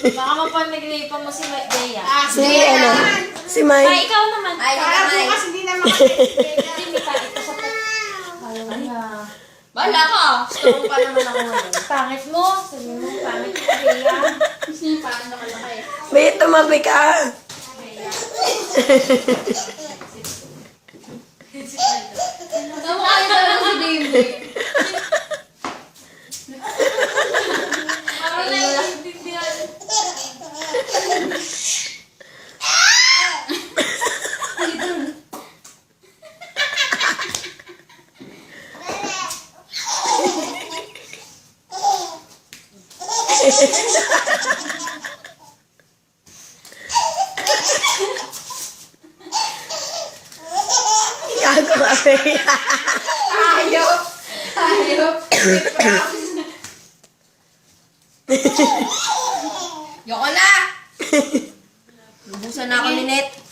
Baka mapamigripan mo si Bea. Si ano? Si May. Ay, ikaw naman. Ay, nakamay. Bukas hindi naman. Hindi, may pangit ko sa pet. Ayaw niya. Bala ka. Strong pa naman ako ngayon. Pangit mo. Sabi mo, pangit mo, Bea. Paano nakalakay? May tumabi ka. Tama kayo talaga si Baby. Parang naiintindihan. Gago ka, Bea. Ayop. Ayop. Yoko na. Lubusan na ako ni Net.